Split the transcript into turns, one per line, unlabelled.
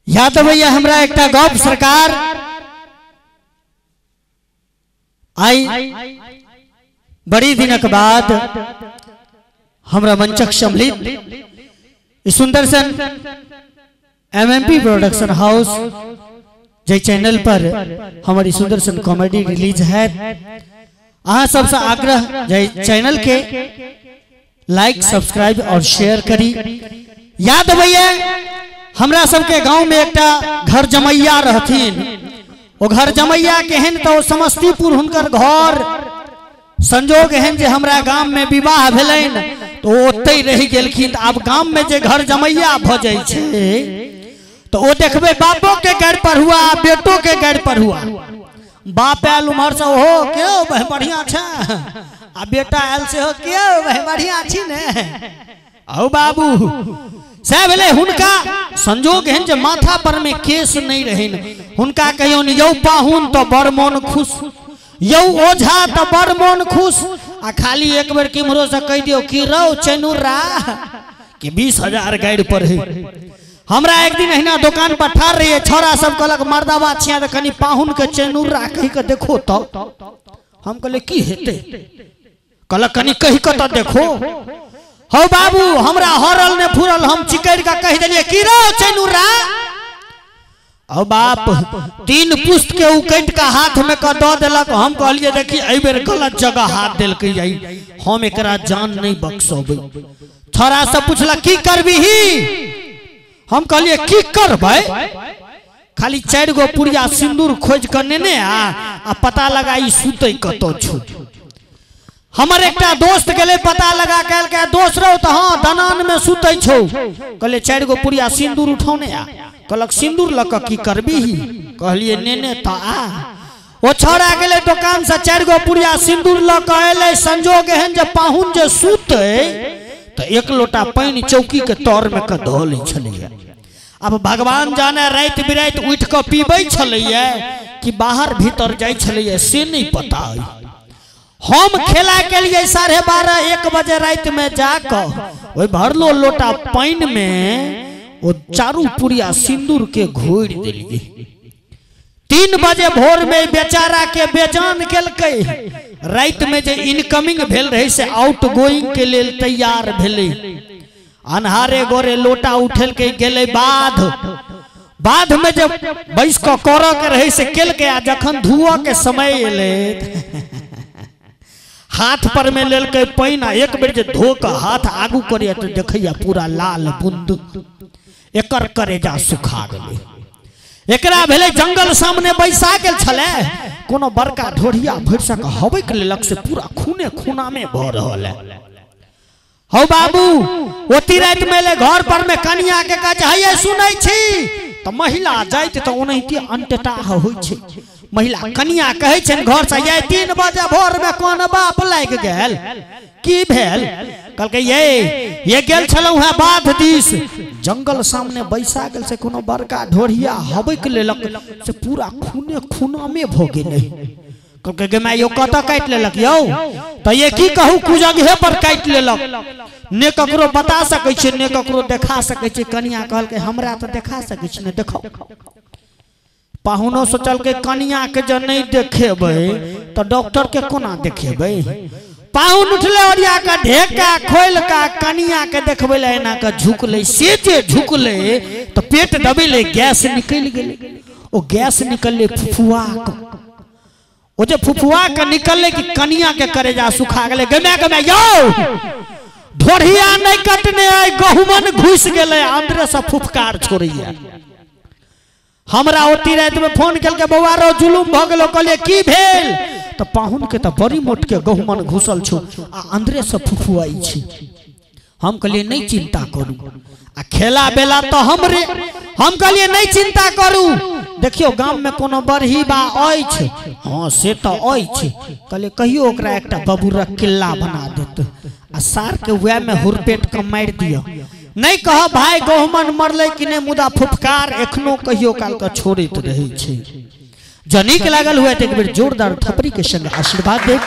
याद भैया हमरा एक गप सरकार आई बड़ी दिनक बाद हमरा मंचक सम्मिलित सुंदर सन एमएमपी प्रोडक्शन हाउस जे चैनल पर हमारी सुंदर सन कॉमेडी रिलीज है। अहाँ सबसे आग्रह जे चैनल के लाइक सब्सक्राइब और शेयर करी। याद भैया हमरा सबके गांव में एक घर जमैया रहथिन। वो घर जमैया केहन तो समस्तीपुर हुनकर घर संजोग एहन जे हमरा गांव में विवाह भेलैन तो ओतै रहि गेलखिन। आब गांव में जे घर जमैया भ जाय छै तो वो देखबे बापो के गड़ पर हुआ बेटो के गड़ पर हुआ। बाप आयल उम्हर से हो क्यों वह बढ़िया छे आ बेटा आयल से हो क्यों वह बढ़िया छी ने औ बाबू से भेले हुनका संजोग एहन जे माथा पर में केस नहीं रहन। हुनका कहियो यौ पाहुन तो बड़ मन खुश, यौ ओझा तो बड़ मन खुश। आ खाली एक बेर किमरो से कह दियो कि रौ चैनुरा कि 20,000 गाड़ पर है। हमरा एक दिन अहिना दुकान पर ठाड़ रही है, छोरा सब कहलक मर्दावा छिया तो कनी पाहुन के चैनुरा कहि के देखो तो। हम कहले की हेते, कहलक कनी कहि के तो देखो। हो बाबू हमरा हरल ने फुरल हम चिकड़ का कह देलिए की रो चैनुरा। ओ बाप 3 पुस्त के उकट का हाथ में क द देलक। हम कहलिए देखी ए बेर गलत जगह हाथ देलकै जाई, हम एकरा जान नहीं बख्सोबै। छोरा सब पूछला की करबी ही, हम कहलिए की करबै, खाली 4 गो पुड़िया सिंदूर खोज कर नेने आ पता लगाई सुतै कतो छु। हमर एकटा दोस्त गेले पता लगा कहल के दोस्त रहो तो हां दनान में सुतै छौ। कहले 4 गो पुड़िया सिंदूर उठौने आ। कहलक सिंदूर लक की करबी ही, कहलिए नेने त आ। ओ छोरा गेले दुकान से 4 गो पुड़िया सिंदूर लक एले। संजोग एहन जे पाहुन जे सुतै तो 1 लोटा पानी चौकी के तौर में क धो लै छलिए। अब भगवान जाने रात बिरात उठ के पीबै छलिए कि बाहर भीतर जाय छलिए से नहीं पता। हम खेला के लिए 12:30-1 बजे रात में जाकर वही भरलो लोटा पानी में वो 4 पुड़िया सिंदूर के घोर दिलिए। 3 बजे भोर में बेचारा के बेजान केलकै। रात में जे इनकमिंग भेल रहे से आउट गोइंग के लिए तैयार भेले। अन्हारे गोरे लोटा उठल के गेले बाध में जब बैस को कर के रहे से केल के आ जखन धुआ के समय एले हाथ पर में लेल के पानी। एक बेर जे धो के हाथ आगू करे तो देखैया पूरा लाल बूंद एकर करेजा सुखा गेले। एकरा भेले जंगल सामने बैसा गेल छले, कोनो बड़का ढोढ़िया भरसा के हबै के लेलक से पूरा खूने खूना में भ रहल है। हो बाबू ओती रात में ले घर पर में कनिया के कह है सुनै छी तो महिला जाइत तो ओनहिते अंतटा होइ छै। महिला कनिया कहै छै घर से ये 3 बजे भोर में कोन बाप लाग गेल की भेल। कहलकै ये गेल छलौ है बाध दिस, जंगल सामने बैसा गेल से कोनो बड़का ढोढ़िया हबै के लेलक से पूरा खूने खूना में भ गेलै। कहलकै गे माय यो कत काट लेलक यौ तो ये की कहू कुजगहे पर काट लेलक। ने ककरो बता सकै छै ने ककरो देखा सकै छै। कनिया कहलकै हमरा तो देखा सकै छै ने देखो। पाहुनो सोचल के कनिया के जे नहीं देखेबै तो डॉक्टर के कोना देखेबै। पाहुन उठले ओरिया का ढेका खोल का कनिया के देखबै ले एना के झुकले। से जे झुकले तो पेट दबेले गैस निकल गेले। ओ गैस निकलले फुफुआ के, ओ जे फुफुआ के निकलले कि कनिया के करेजा सुखा गेले। गमे यौ ढोढ़िया नहीं कटने आई गहुमन घुस गेले अंदर से फुफकार छोड़िया। हमरा ओती रात में फोन केल के बौआ रो जुलुम भ गेलो। कहले की भेल तो पाहुन के तो बड़ी मोट के गहुमन घुसल छो आ अंदरे से फुफुआई छी। हम कहलिए नहीं चिंता करू आ खेला बेला तो हमरे। हम कहलिए नहीं चिंता करू, देखियो गांव में कोनो बरही बा अछि। हां से तो अछि। कहले कहियो ओकरा एकटा बबूरा किल्ला बना देत आ सार के वे में हुरपेट के मार दियो। नहीं कह भाई गहुमन मरले कि नहीं मुदा फुफकार एखनो कहियो काल के छोड़त रहे छै। जनिक लागल हुए तो एक बेर जोरदार थपरी के संग आशीर्वाद दे।